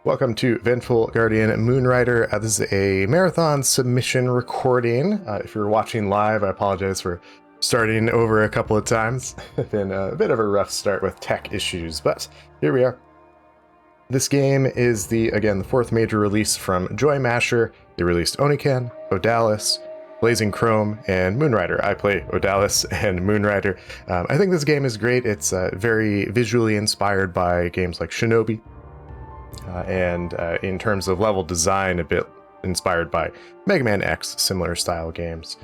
Welcome to Vengeful Guardian Moonrider. This is a marathon submission recording. If you're watching live, I apologize for starting over a couple of times. Been a bit of a rough start with tech issues, but here we are. This game is again the fourth major release from Joymasher. They released Oniken, Odalis, Blazing Chrome, and Moonrider. I play Odalis and Moonrider. I think this game is great. It's very visually inspired by games like Shinobi. And in terms of level design, a bit inspired by Mega Man X, similar style games.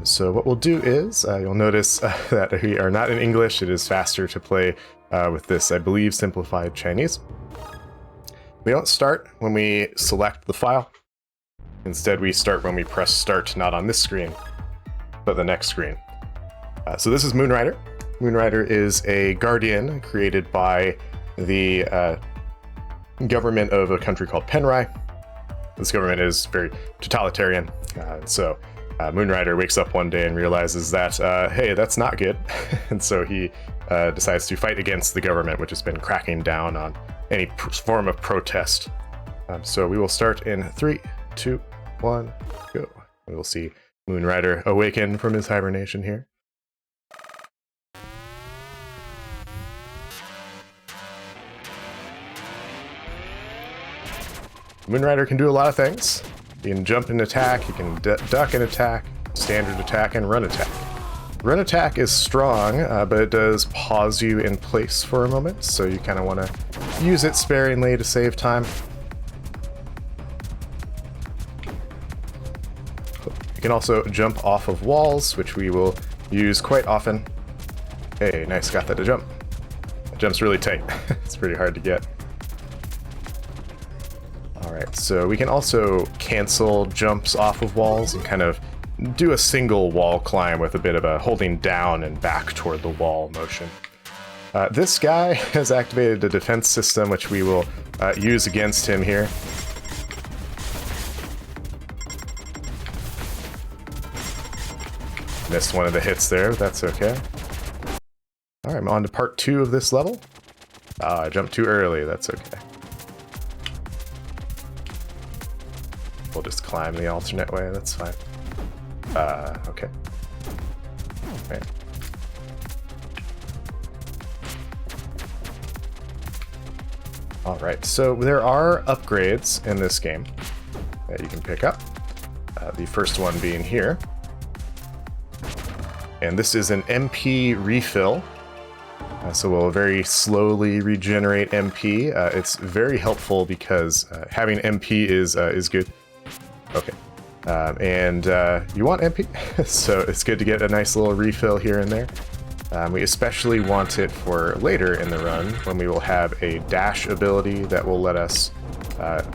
So what we'll do is, you'll notice that we are not in English. It is faster to play with this, I believe, simplified Chinese. We don't start when we select the file. Instead, we start when we press start, not on this screen, but the next screen. So this is Moonrider. Moonrider is a guardian created by the government of a country called Penrai. This government is very totalitarian. So Moonrider wakes up one day and realizes that, hey, that's not good. And so he decides to fight against the government, which has been cracking down on any form of protest. So we will start in 3, 2, 1, go. We will see Moonrider awaken from his hibernation here. Moonrider can do a lot of things. He can jump and attack, he can duck and attack, standard attack, and run attack. Run attack is strong, but it does pause you in place for a moment, so you kind of want to use it sparingly to save time. You can also jump off of walls, which we will use quite often. Hey, nice, got that to jump. That jump's really tight. It's pretty hard to get. Alright, so we can also cancel jumps off of walls and kind of do a single wall climb with a bit of a holding down and back toward the wall motion. This guy has activated a defense system which we will use against him here. Missed one of the hits there, but that's okay. Alright, I'm on to part 2 of this level. I jumped too early, that's okay. We'll just climb the alternate way, that's fine. Okay. Right. Alright, so there are upgrades in this game that you can pick up. The first one being here. And this is an MP refill. So we'll very slowly regenerate MP. It's very helpful because having MP is good. Okay, and you want MP, so it's good to get a nice little refill here and there. We especially want it for later in the run, when we will have a dash ability that will let us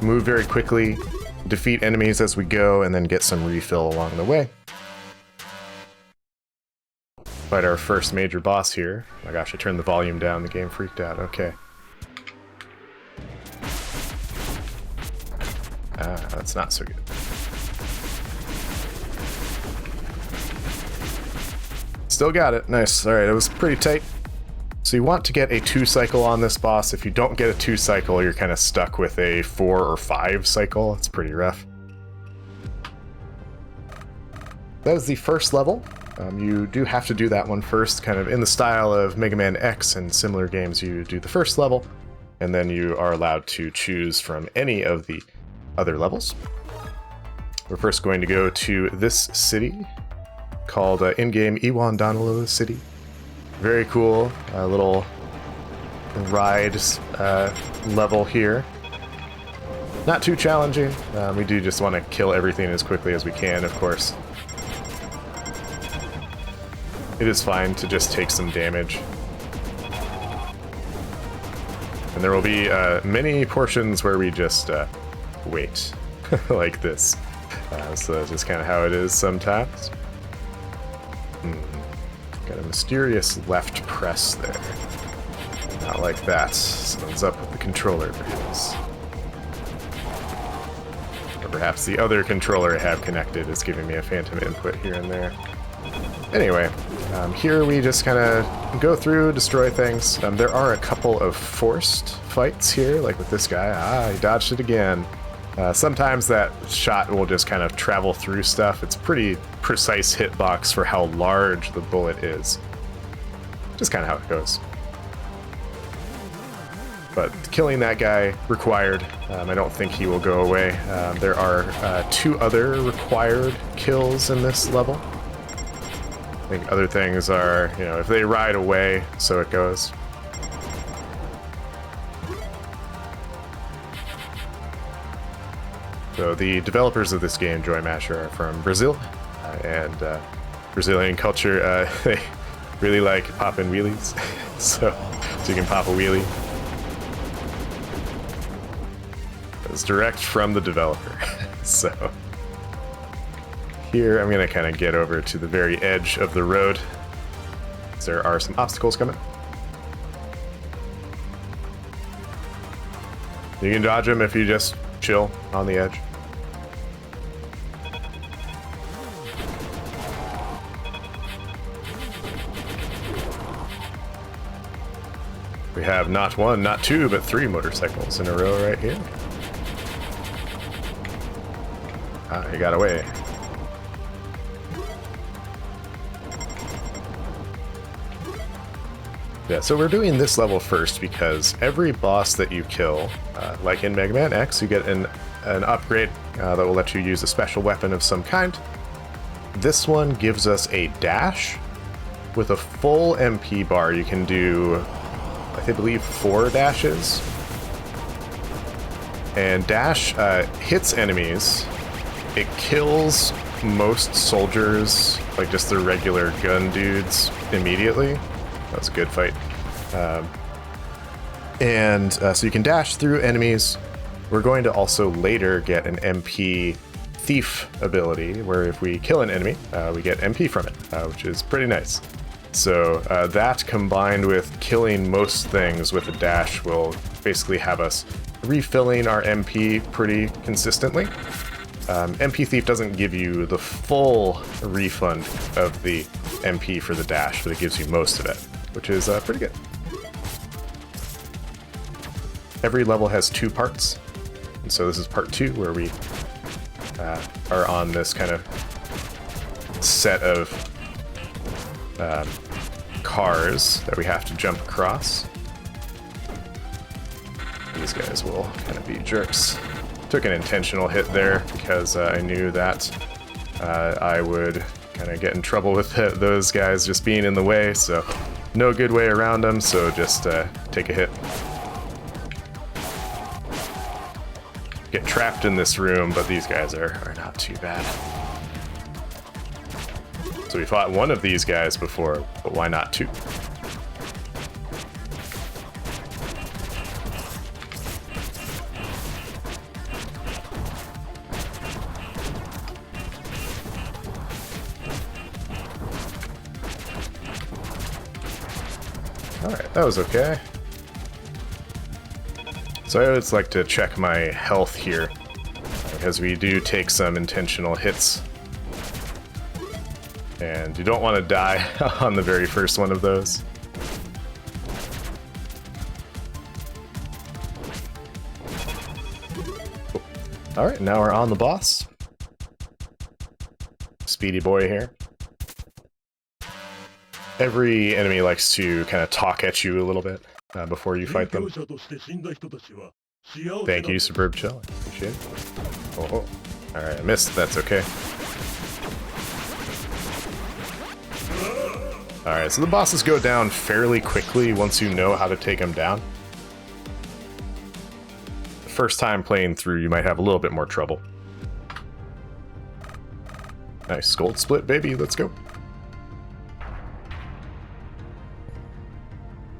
move very quickly, defeat enemies as we go, and then get some refill along the way. Fight our first major boss here. Oh my gosh, I turned the volume down, the game freaked out, okay. That's not so good. Still got it, nice. Alright, it was pretty tight. So you want to get a 2 cycle on this boss. If you don't get a 2 cycle, you're kind of stuck with a 4 or 5 cycle. It's pretty rough. That is the first level. You do have to do that one first, kind of in the style of Mega Man X and similar games. You do the first level, and then you are allowed to choose from any of the other levels. We're first going to go to this city called in-game Iwandonolo City. Very cool little ride level here. Not too challenging. We do just want to kill everything as quickly as we can, of course. It is fine to just take some damage. And there will be many portions where we just wait, like this. So that's just kind of how it is sometimes. Got a mysterious left press there. Not like that. Something's up with the controller, perhaps. Or perhaps the other controller I have connected is giving me a phantom input here and there. Anyway, here we just kind of go through, destroy things. There are a couple of forced fights here, like with this guy. Ah, he dodged it again. Sometimes that shot will just kind of travel through stuff. It's pretty precise hitbox for how large the bullet is. Just kind of how it goes. But killing that guy required. I don't think he will go away. There are 2 other required kills in this level. I think other things are, you know, if they ride away, so it goes. So the developers of this game, Joymasher, are from Brazil, and Brazilian culture, they really like popping wheelies, so you can pop a wheelie. It's direct from the developer. So here I'm gonna kind of get over to the very edge of the road. There are some obstacles coming. You can dodge them if you just chill on the edge. We have not 1, not 2, but 3 motorcycles in a row right here. Ah, he got away. Yeah, so we're doing this level first because every boss that you kill, like in Mega Man X, you get an upgrade that will let you use a special weapon of some kind. This one gives us a dash. With a full MP bar, you can do, I believe, 4 dashes. And dash hits enemies. It kills most soldiers, like just the regular gun dudes, immediately. That was a good fight. So you can dash through enemies. We're going to also later get an MP thief ability, where if we kill an enemy, we get MP from it, which is pretty nice. So that combined with killing most things with a dash will basically have us refilling our MP pretty consistently. MP Thief doesn't give you the full refund of the MP for the dash, but it gives you most of it, which is pretty good. Every level has 2 parts, and so this is part 2, where we are on this kind of set of cars that we have to jump across. These guys will kind of be jerks. Took an intentional hit there because I knew that I would kind of get in trouble with those guys just being in the way, so no good way around them, so just take a hit. Get trapped in this room, but these guys are not too bad. So we fought one of these guys before, but why not 2? Alright, that was okay. So I always like to check my health here, because we do take some intentional hits. And you don't want to die on the very first one of those. Alright, now we're on the boss. Speedy boy here. Every enemy likes to kind of talk at you a little bit before you fight them. Thank you, Superb Chill. Appreciate it. Oh. Alright, I missed. That's okay. Alright, so the bosses go down fairly quickly once you know how to take them down. The first time playing through, you might have a little bit more trouble. Nice gold split, baby. Let's go.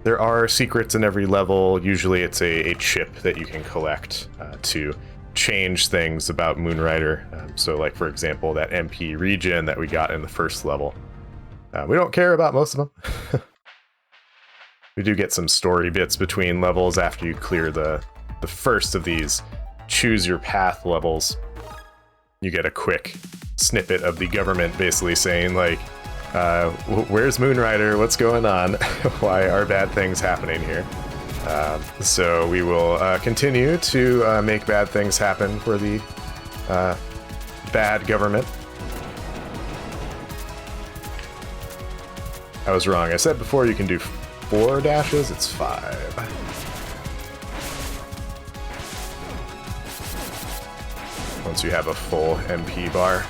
There are secrets in every level. Usually it's a chip that you can collect to change things about Moonrider. So like, for example, that MP regen that we got in the first level. We don't care about most of them. We do get some story bits between levels after you clear the first of these choose your path levels. You get a quick snippet of the government basically saying, like, Where's Moonrider? What's going on? Why are bad things happening here? So we will continue to make bad things happen for the bad government. I was wrong. I said before you can do 4 dashes. It's 5. Once you have a full MP bar.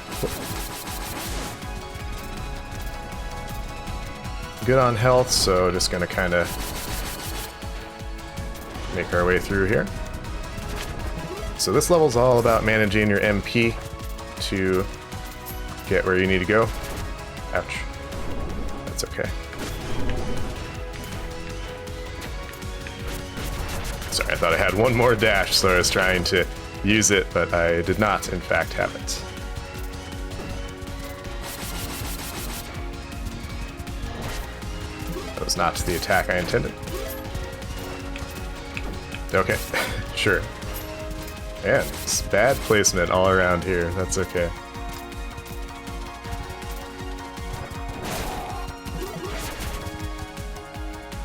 Good on health, so just gonna kind of make our way through here. So this level's all about managing your MP to get where you need to go. Ouch. That's okay. Sorry, I thought I had one more dash, so I was trying to use it, but I did not, in fact, have it. That was not the attack I intended. Okay, sure. Man, it's bad placement all around here. That's okay.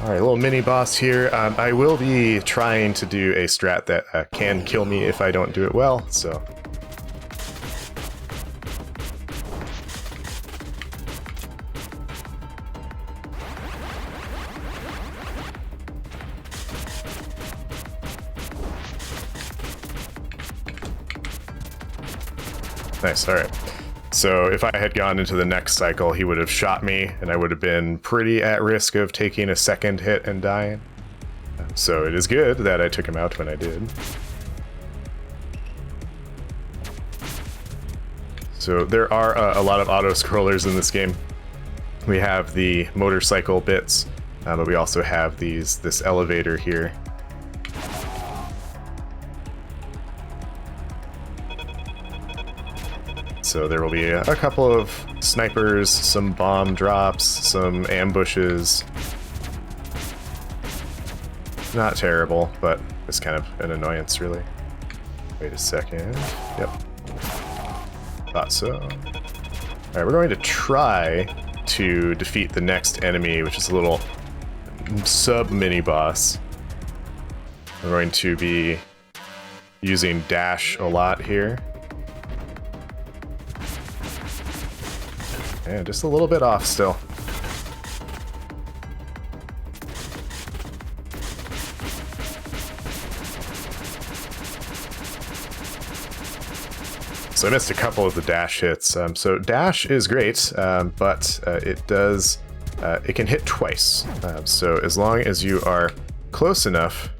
Alright, a little mini boss here. I will be trying to do a strat that can kill me if I don't do it well, so... Nice, alright. So if I had gone into the next cycle, he would have shot me, and I would have been pretty at risk of taking a second hit and dying. So it is good that I took him out when I did. So there are a lot of auto-scrollers in this game. We have the motorcycle bits, but we also have this elevator here. So there will be a couple of snipers, some bomb drops, some ambushes. Not terrible, but it's kind of an annoyance, really. Wait a second. Yep. Thought so. Alright, we're going to try to defeat the next enemy, which is a little sub-mini boss. We're going to be using dash a lot here. Yeah, just a little bit off still. So I missed a couple of the dash hits. So dash is great, but it can hit twice. So as long as you are close enough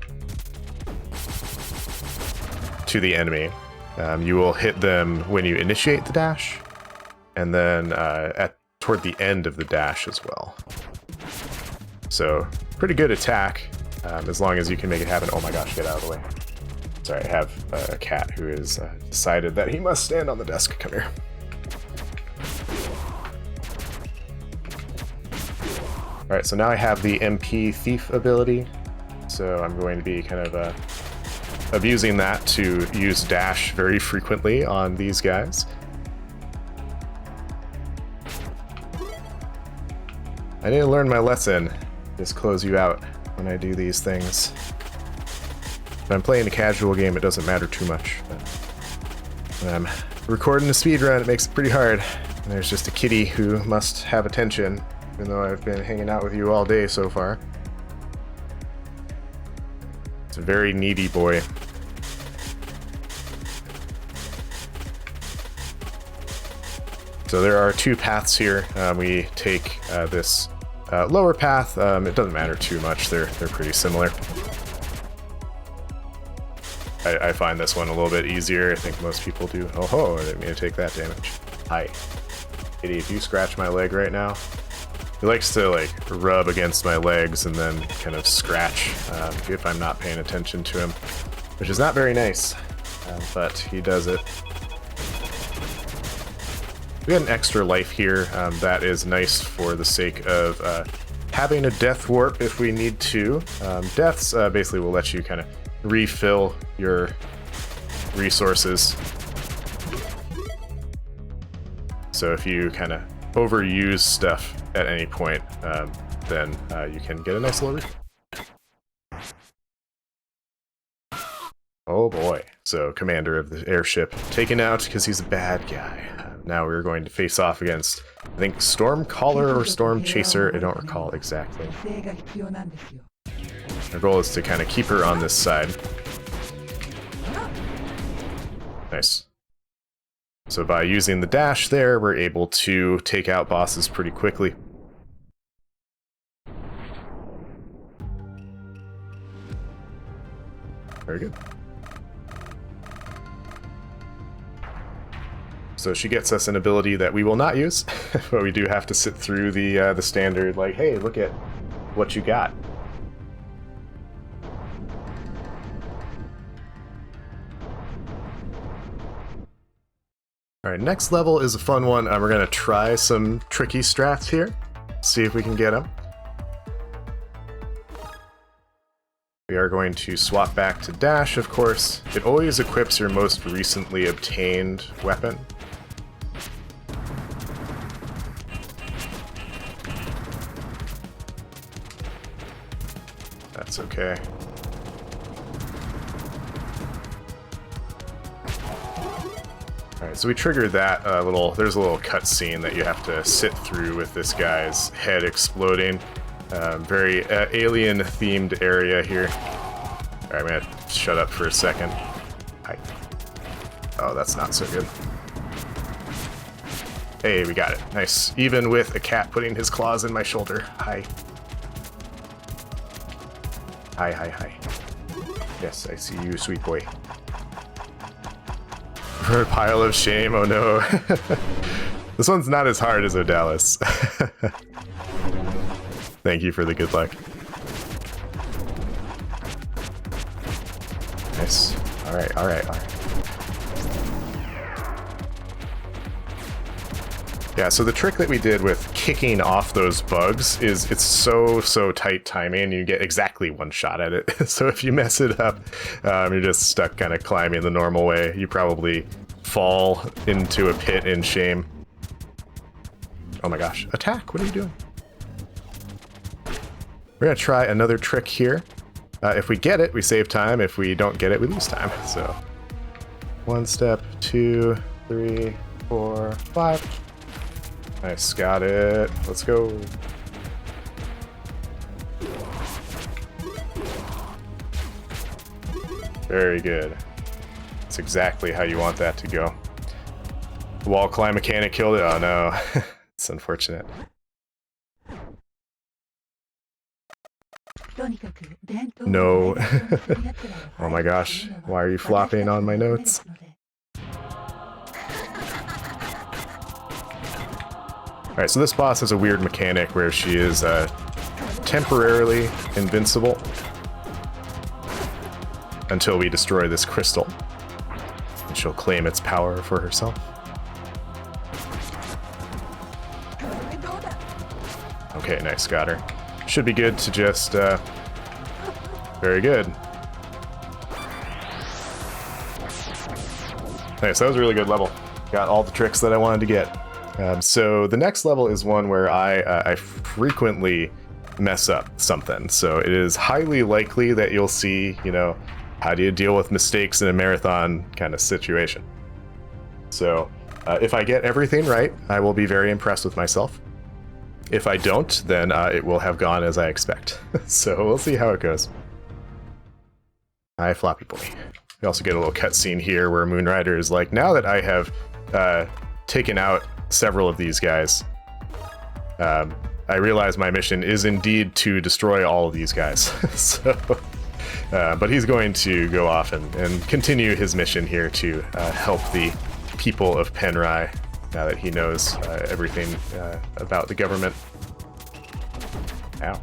to the enemy, you will hit them when you initiate the dash. And then toward the end of the dash as well. So pretty good attack, as long as you can make it happen. Oh my gosh, get out of the way. Sorry, I have a cat who has decided that he must stand on the desk. Come here. Alright, so now I have the MP Thief ability. So I'm going to be kind of abusing that to use dash very frequently on these guys. I need to learn my lesson. Just close you out when I do these things. If I'm playing a casual game, it doesn't matter too much. But when I'm recording a speedrun, it makes it pretty hard. And there's just a kitty who must have attention, even though I've been hanging out with you all day so far. It's a very needy boy. So there are 2 paths here. We take this lower path. It doesn't matter too much. They're pretty similar. I find this one a little bit easier. I think most people do. Oh ho! I didn't mean to take that damage. Hi, kitty. If you scratch my leg right now, he likes to like rub against my legs and then kind of scratch if I'm not paying attention to him, which is not very nice. But he does it. We got an extra life here. That is nice for the sake of having a death warp if we need to. Deaths basically will let you kind of refill your resources. So if you kind of overuse stuff at any point, then you can get a nice little refill. Oh boy. So, commander of the airship taken out because he's a bad guy. Now we're going to face off against, I think, Stormcaller or Storm Chaser. I don't recall exactly. Our goal is to kind of keep her on this side. Nice. So by using the dash there, we're able to take out bosses pretty quickly. Very good. So she gets us an ability that we will not use, but we do have to sit through the standard, like, hey, look at what you got. Alright, next level is a fun one. We're going to try some tricky strats here, see if we can get them. We are going to swap back to dash, of course. It always equips your most recently obtained weapon. That's okay. Alright, so we triggered that there's a little cutscene that you have to sit through with this guy's head exploding. Very alien-themed area here. Alright, I'm gonna shut up for a second. Hi. Oh, that's not so good. Hey, we got it. Nice. Even with a cat putting his claws in my shoulder. Hi. Hi, hi, hi. Yes, I see you, sweet boy. For a pile of shame, oh no. This one's not as hard as Odalis. Thank you for the good luck. Nice. Alright, alright, alright. Yeah, so the trick that we did with kicking off those bugs is it's so tight timing, and you get exactly one shot at it. So if you mess it up, you're just stuck kind of climbing the normal way. You probably fall into a pit in shame. Oh my gosh. Attack! What are you doing? We're gonna try another trick here. If we get it, we save time. If we don't get it, we lose time. So, 1 step, 2, 3, 4, 5. Nice, got it. Let's go. Very good. That's exactly how you want that to go. Wall climb mechanic killed it. Oh no. It's unfortunate. No. Oh my gosh. Why are you flopping on my notes? Alright, so this boss has a weird mechanic where she is temporarily invincible until we destroy this crystal. And she'll claim its power for herself. Okay, nice, got her. Should be good to just, very good. Nice, that was a really good level. Got all the tricks that I wanted to get. So the next level is one where I frequently mess up something. So it is highly likely that you'll see, you know, how do you deal with mistakes in a marathon kind of situation. So if I get everything right, I will be very impressed with myself. If I don't, then it will have gone as I expect. So we'll see how it goes. Hi, Floppy Boy. We also get a little cutscene here where Moonrider is like, now that I have taken out several of these guys, I realize my mission is indeed to destroy all of these guys. So, but he's going to go off and continue his mission here to help the people of Penrai, now that he knows everything about the government. Ow.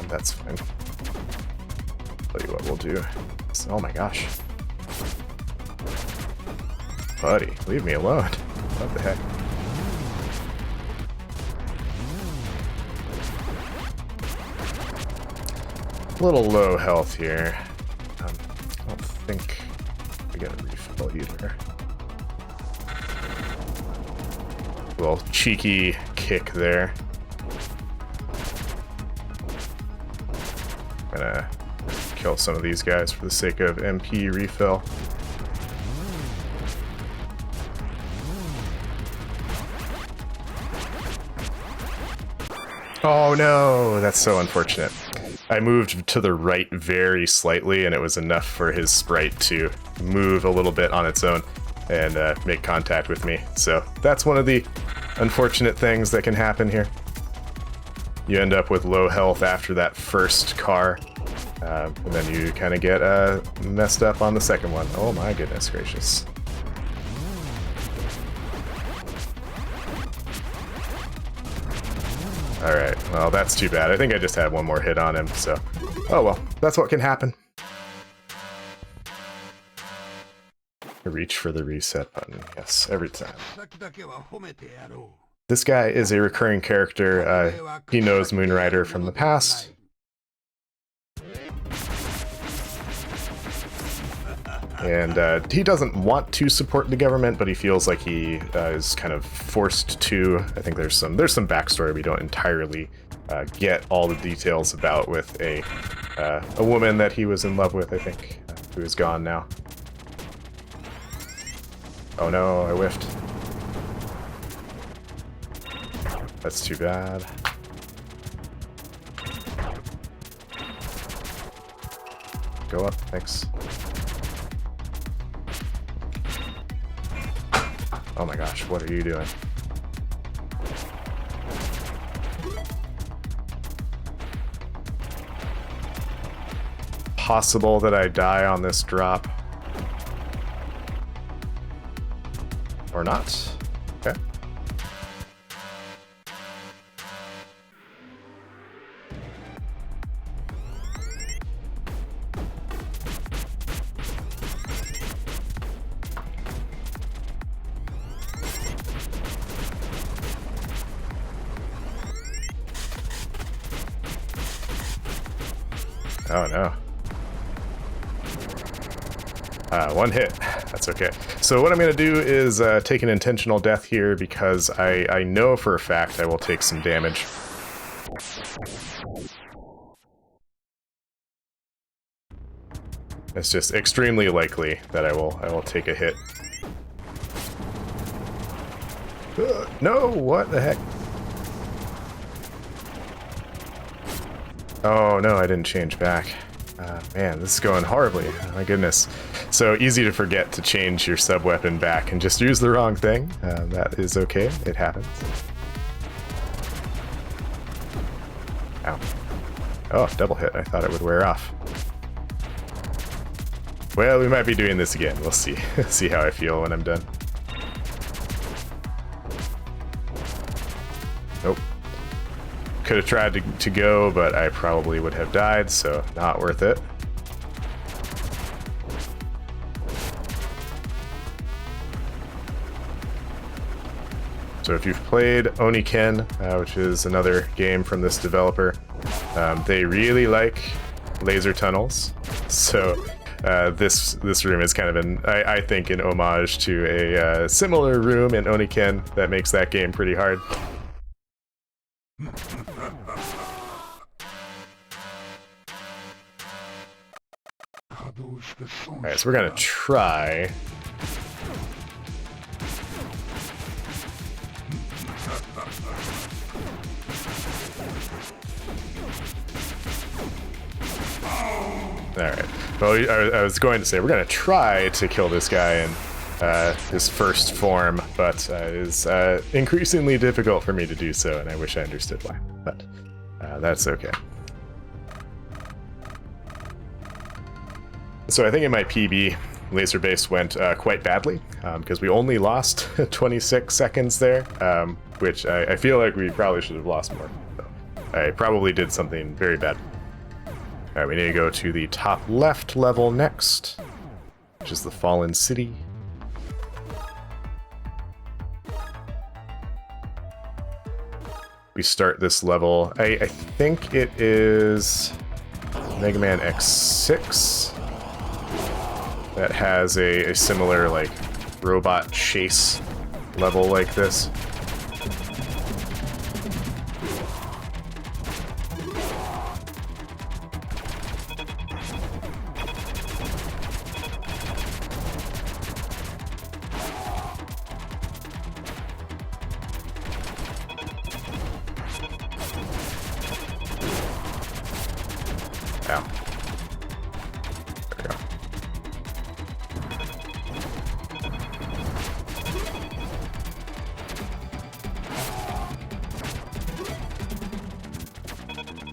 That's fine. Tell you what we'll do. Oh my gosh. Buddy, leave me alone. What the heck? A little low health here. I don't think I got a refill either. Little cheeky kick there. Gonna kill some of these guys for the sake of MP refill. Oh no, that's so unfortunate. I moved to the right very slightly, and it was enough for his sprite to move a little bit on its own and make contact with me. So that's one of the unfortunate things that can happen here. You end up with low health after that first car, and then you kind of get messed up on the second one. Oh my goodness gracious. Alright, well that's too bad. I think I just had one more hit on him, so... Oh well, that's what can happen. Reach for the reset button. Yes, every time. This guy is a recurring character. He knows Moonrider from the past. And he doesn't want to support the government, but he feels like he is kind of forced to. I think there's some backstory we don't entirely get all the details about with a woman that he was in love with, I think, who is gone now. Oh no, I whiffed. That's too bad. Go up, thanks. Oh my gosh, what are you doing? Possible that I die on this drop. Or not. Okay. Oh no. One hit. That's okay. So what I'm going to do is take an intentional death here because I know for a fact I will take some damage. It's just extremely likely that I will take a hit. No, what the heck? Oh no, I didn't change back. Man, this is going horribly. Oh, my goodness. So easy to forget to change your sub-weapon back and just use the wrong thing. That is okay. It happens. Ow. Oh, double hit. I thought it would wear off. Well, we might be doing this again. We'll see. See how I feel when I'm done. Nope. Could have tried to go, but I probably would have died, so not worth it. So if you've played Oniken, which is another game from this developer, they really like laser tunnels. So this room is kind of I think an homage to a similar room in Oniken that makes that game pretty hard. Alright, so we're gonna try. Alright, well, I was going to say, we're gonna try to kill this guy in his first form, but it is increasingly difficult for me to do so, and I wish I understood why, but that's okay. So I think in my PB, laser base went quite badly, because we only lost 26 seconds there, which I feel like we probably should have lost more. So I probably did something very bad. Alright, we need to go to the top left level next, which is the Fallen City. We start this level, I think it is Mega Man X6 that has a similar like robot chase level like this.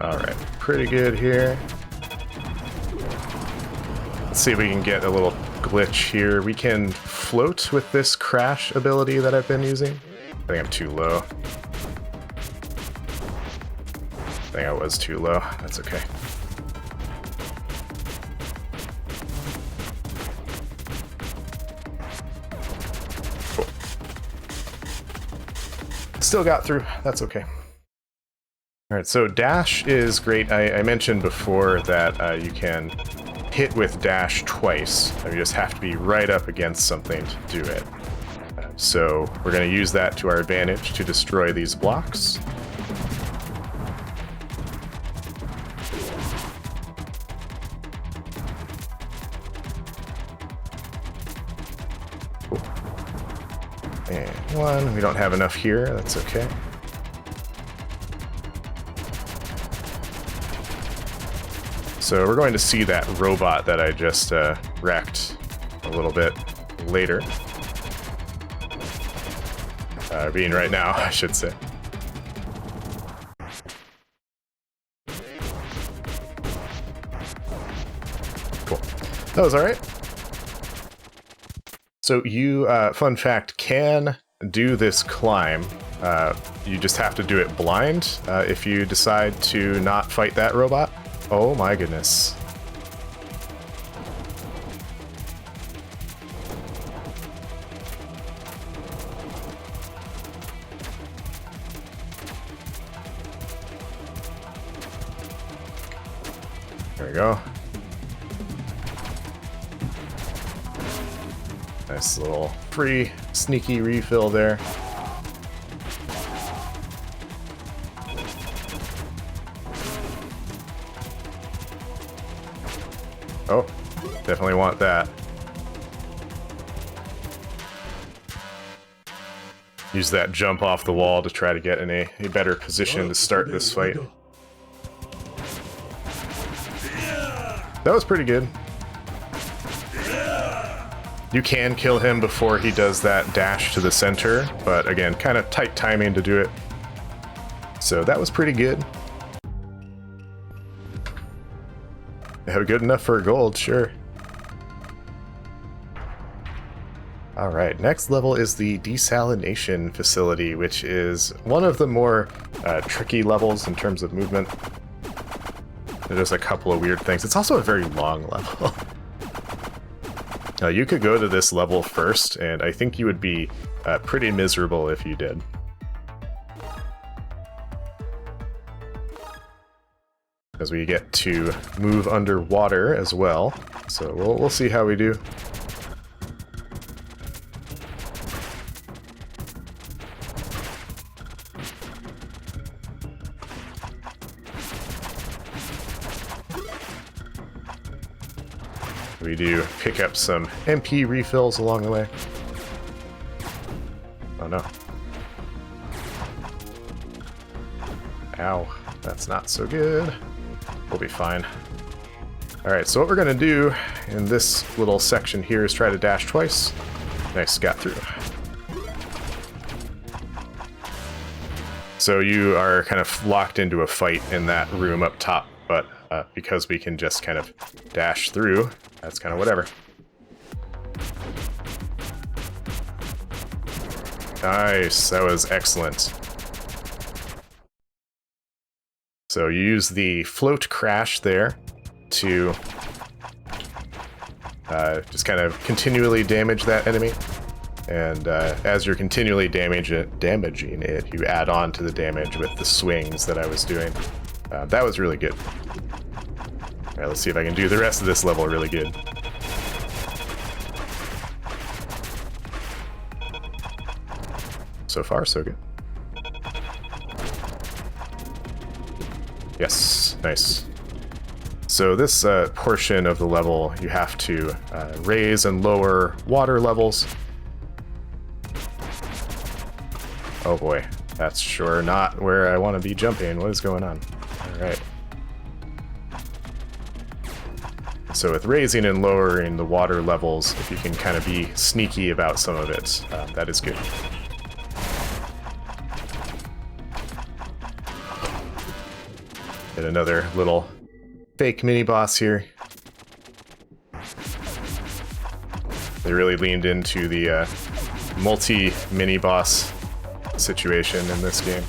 Alright, pretty good here. Let's see if we can get a little glitch here. We can float with this crash ability that I've been using. I think I'm too low. I think I was too low. That's okay. Cool. Still got through. That's okay. Alright, so dash is great. I mentioned before that you can hit with dash twice. You just have to be right up against something to do it. So we're going to use that to our advantage to destroy these blocks. Cool. And one, we don't have enough here, that's okay. So we're going to see that robot that I just wrecked a little bit later. Being right now, I should say. Cool. That was alright. So you, fun fact, can do this climb. You just have to do it blind if you decide to not fight that robot. Oh my goodness. There we go. Nice little free sneaky refill there. Oh, definitely want that. Use that jump off the wall to try to get in a better position to start this fight. That was pretty good. You can kill him before he does that dash to the center, but again, kind of tight timing to do it. So that was pretty good. Good enough for gold, sure. Alright, next level is the desalination facility, which is one of the more tricky levels in terms of movement. There's a couple of weird things. It's also a very long level. You could go to this level first, and I think you would be pretty miserable if you did. Because we get to move underwater as well, so we'll see how we do. We do pick up some MP refills along the way. Oh no. Ow, that's not so good. We'll be fine. Alright, so what we're gonna do in this little section here is try to dash twice. Nice, got through. So you are kind of locked into a fight in that room up top, but because we can just kind of dash through, that's kind of whatever. Nice, that was excellent. So you use the float crash there to just kind of continually damage that enemy. And as you're continually damaging it, you add on to the damage with the swings that I was doing. That was really good. Alright, let's see if I can do the rest of this level really good. So far, so good. Yes, nice. So this portion of the level, you have to raise and lower water levels. Oh boy, that's sure not where I want to be jumping. What is going on? Alright. So with raising and lowering the water levels, if you can kind of be sneaky about some of it, that is good. Get another little fake mini-boss here. They really leaned into the multi-mini-boss situation in this game.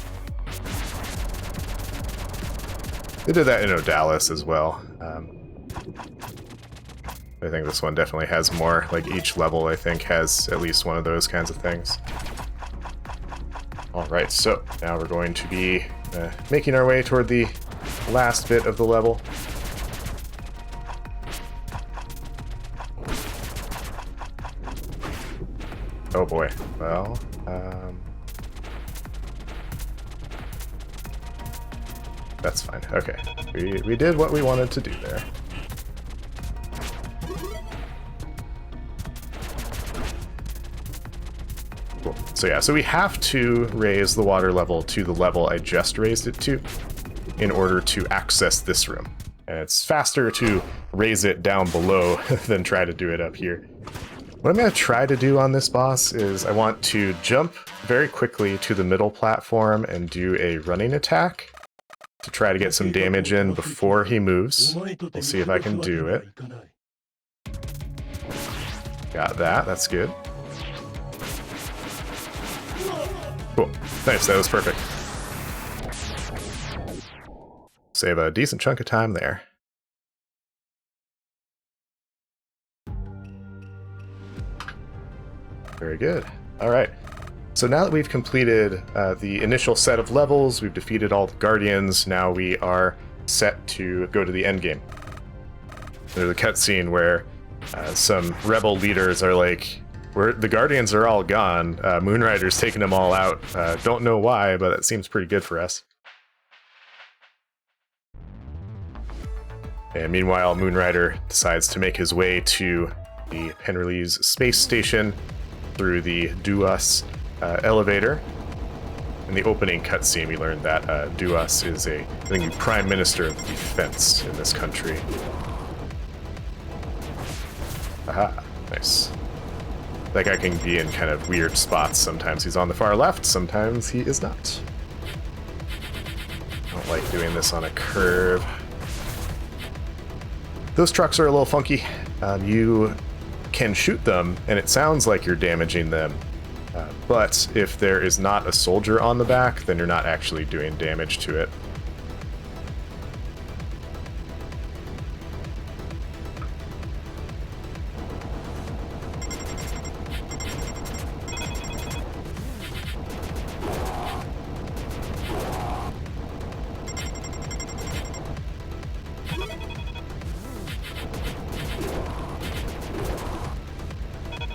They did that in Odalis as well. I think this one definitely has more, like each level I think has at least one of those kinds of things. Alright, so now we're going to be making our way toward the last bit of the level. Oh boy, well, that's fine. Okay, we did what we wanted to do there. Cool. So yeah, so we have to raise the water level to the level I just raised it to in order to access this room. And it's faster to raise it down below than try to do it up here. What I'm going to try to do on this boss is I want to jump very quickly to the middle platform and do a running attack to try to get some damage in before he moves. We'll see if I can do it. Got that, that's good. Cool, nice, that was perfect. Save a decent chunk of time there. Very good. All right. So now that we've completed the initial set of levels, we've defeated all the Guardians, now we are set to go to the end game. There's a cutscene where some rebel leaders are like, the Guardians are all gone, Moonrider's taking them all out. Don't know why, but it seems pretty good for us. And meanwhile, Moonrider decides to make his way to the Penrelease space station through the Duas elevator. In the opening cutscene, we learned that Duas is I think, the Prime Minister of Defense in this country. Aha, nice. That guy can be in kind of weird spots. Sometimes he's on the far left, sometimes he is not. I don't like doing this on a curve. Those trucks are a little funky. You can shoot them, and it sounds like you're damaging them. But if there is not a soldier on the back, then you're not actually doing damage to it.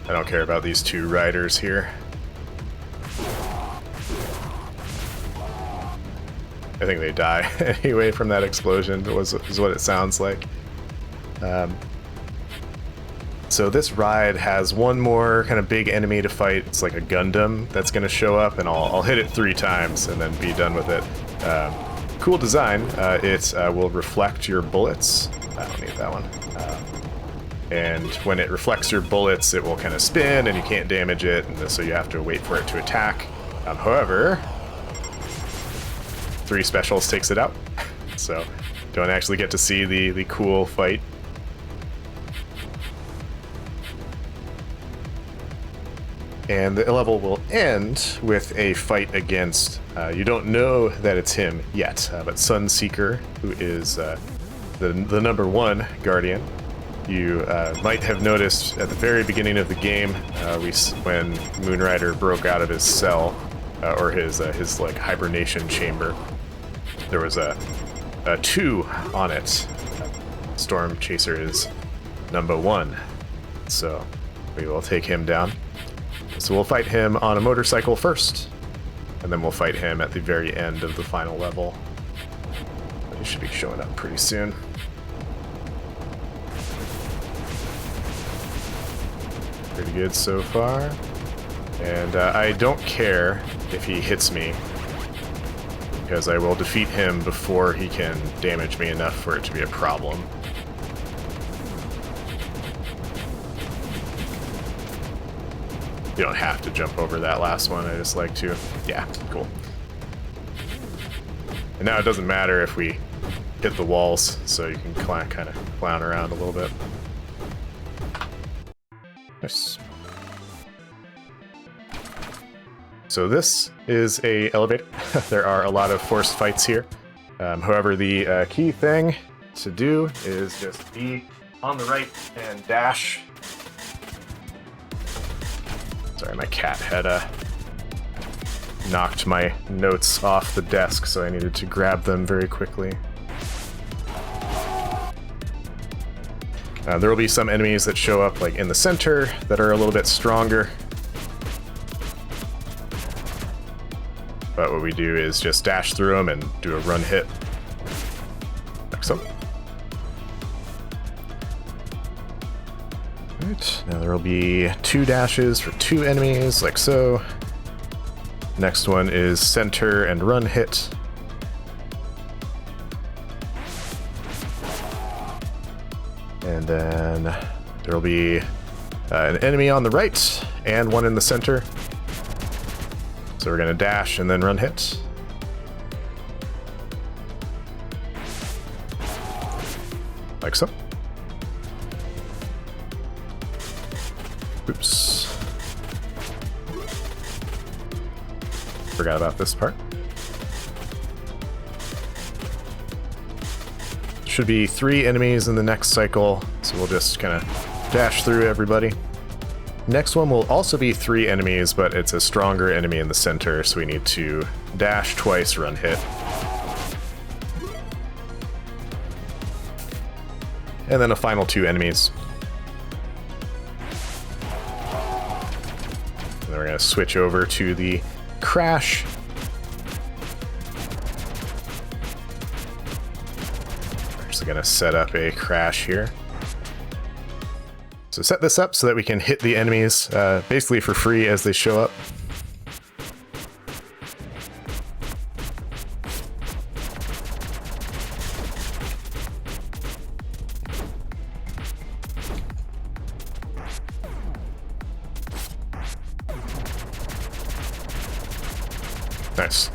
I don't care about these two riders here. I think they die anyway from that explosion, is what it sounds like. So this ride has one more kind of big enemy to fight. It's like a Gundam that's going to show up, and I'll hit it 3 times and then be done with it. Cool design. It will reflect your bullets. I don't need that one. And when it reflects your bullets, it will kind of spin, and you can't damage it, and so you have to wait for it to attack. However, 3 specials takes it out, so don't actually get to see the cool fight. And the level will end with a fight against, you don't know that it's him yet, but Sunseeker, who is the #1 Guardian. You might have noticed at the very beginning of the game, when Moonrider broke out of his cell, or his like hibernation chamber, there was a 2 on it. Storm Chaser is #1, so we will take him down. So we'll fight him on a motorcycle first, and then we'll fight him at the very end of the final level. He should be showing up pretty soon. Pretty good so far. And I don't care if he hits me, because I will defeat him before he can damage me enough for it to be a problem. You don't have to jump over that last one, I just like to. Yeah, cool. And now it doesn't matter if we hit the walls, so you can kind of clown around a little bit. Nice. So this is a elevator. There are a lot of forced fights here. However, the key thing to do is just be on the right and dash. Sorry, my cat had knocked my notes off the desk, so I needed to grab them very quickly. There will be some enemies that show up like in the center that are a little bit stronger. But what we do is just dash through them and do a run hit. Like so. Alright, now there will be 2 dashes for 2 enemies, like so. Next one is center and run hit. And then there will be an enemy on the right and one in the center. So we're going to dash and then run hit. Like so. Oops. Forgot about this part. Should be 3 enemies in the next cycle, so we'll just kind of dash through everybody. Next one will also be 3 enemies, but it's a stronger enemy in the center, so we need to dash twice, run hit. And then a final 2 enemies. And then we're going to switch over to the crash. Gonna set up a crash here. So set this up so that we can hit the enemies basically for free as they show up. Nice.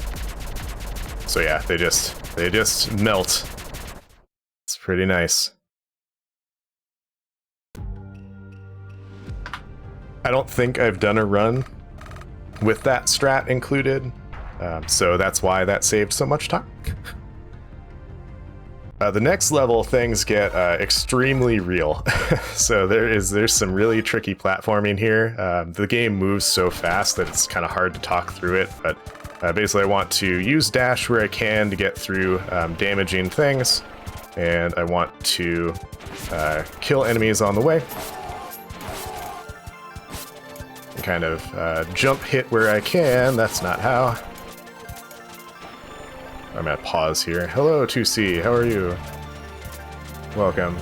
So yeah, they just melt. Pretty nice. I don't think I've done a run with that strat included, so that's why that saved so much time. The next level, things get extremely real. So there's some really tricky platforming here. The game moves so fast that it's kind of hard to talk through it, but basically I want to use dash where I can to get through damaging things. And I want to kill enemies on the way. And kind of jump hit where I can. That's not how. I'm at pause here. Hello, 2C. How are you? Welcome.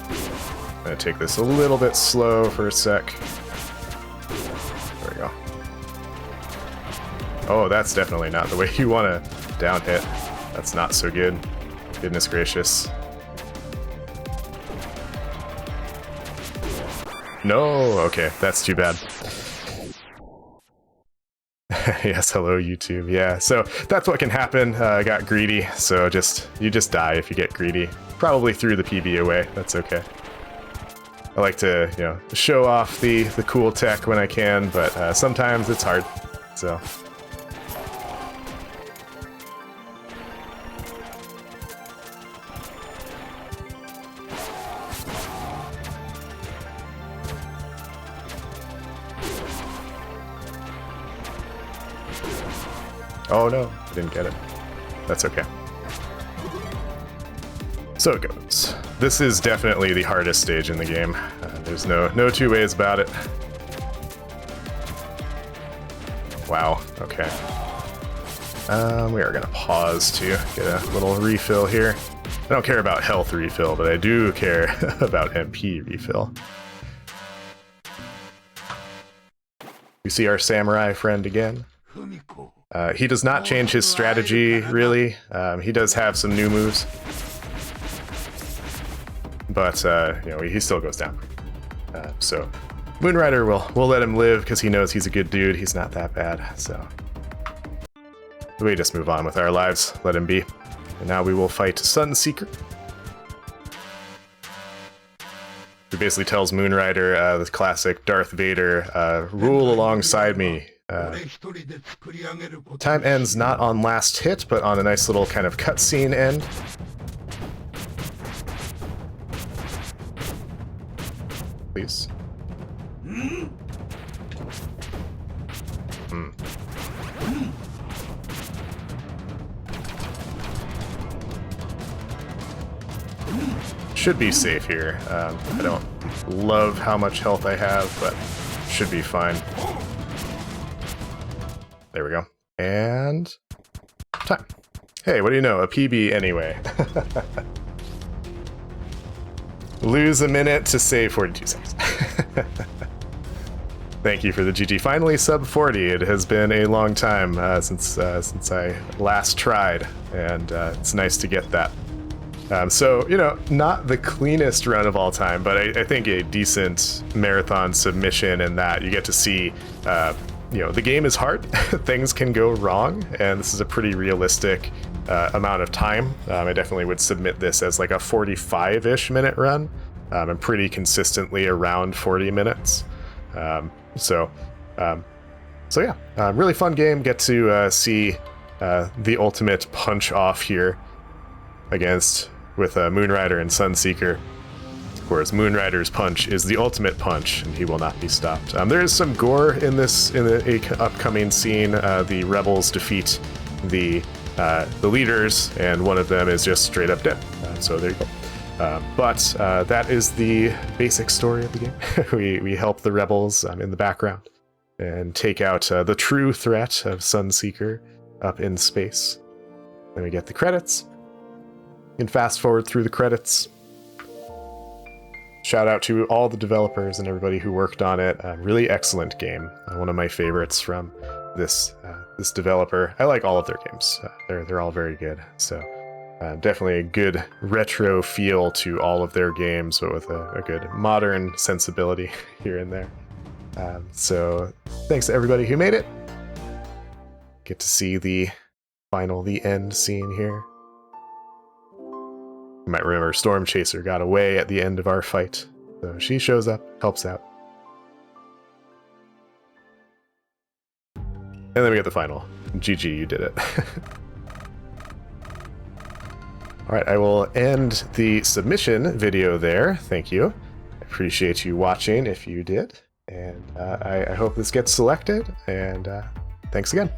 I'm going to take this a little bit slow for a sec. There we go. Oh, that's definitely not the way you want to down hit. That's not so good. Goodness gracious. No, okay, that's too bad. Yes, hello YouTube. Yeah, so that's what can happen. I got greedy, so you just die if you get greedy. Probably threw the PB away. That's okay. I like to, show off the cool tech when I can, but sometimes it's hard. So. Oh no, I didn't get it. That's okay. So it goes. This is definitely the hardest stage in the game. There's no 2 ways about it. Wow, okay. We are gonna pause to get a little refill here. I don't care about health refill, but I do care about MP refill. We see our samurai friend again. He does not change his strategy, really. He does have some new moves. But, he still goes down. So, Moonrider we'll let him live because he knows he's a good dude. He's not that bad, so. We just move on with our lives. Let him be. And now we will fight Sunseeker. He basically tells Moonrider, the classic Darth Vader, rule alongside me. Time ends not on last hit, but on a nice little kind of cutscene end. Please. Should be safe here. I don't love how much health I have, but should be fine. There we go. And time. Hey, what do you know? A PB anyway. Lose a minute to save 42 seconds. Thank you for the GG. Finally, sub 40. It has been a long time since I last tried, and it's nice to get that. So, you know, not the cleanest run of all time, but I think a decent marathon submission in that you get to see, you know, the game is hard. Things can go wrong, and this is a pretty realistic amount of time. I definitely would submit this as like a 45-ish minute run. I'm pretty consistently around 40 minutes. So yeah, really fun game. Get to see the ultimate punch off here with Moonrider and Sunseeker. Whereas Moonrider's punch is the ultimate punch, and he will not be stopped. There is some gore in the upcoming scene. The rebels defeat the leaders, and one of them is just straight up dead. So there you go. But that is the basic story of the game. we help the rebels in the background and take out the true threat of Sunseeker up in space. Then we get the credits. You can fast forward through the credits. Shout out to all the developers and everybody who worked on it. Really excellent game. One of my favorites from this developer. I like all of their games. They're all very good. So definitely a good retro feel to all of their games, but with a good modern sensibility here and there. So thanks to everybody who made it. Get to see the end scene here. You might remember Storm Chaser got away at the end of our fight, so she shows up, helps out. And then we get the final. GG, you did it. Alright, I will end the submission video there. Thank you. I appreciate you watching if you did. And I hope this gets selected, and thanks again.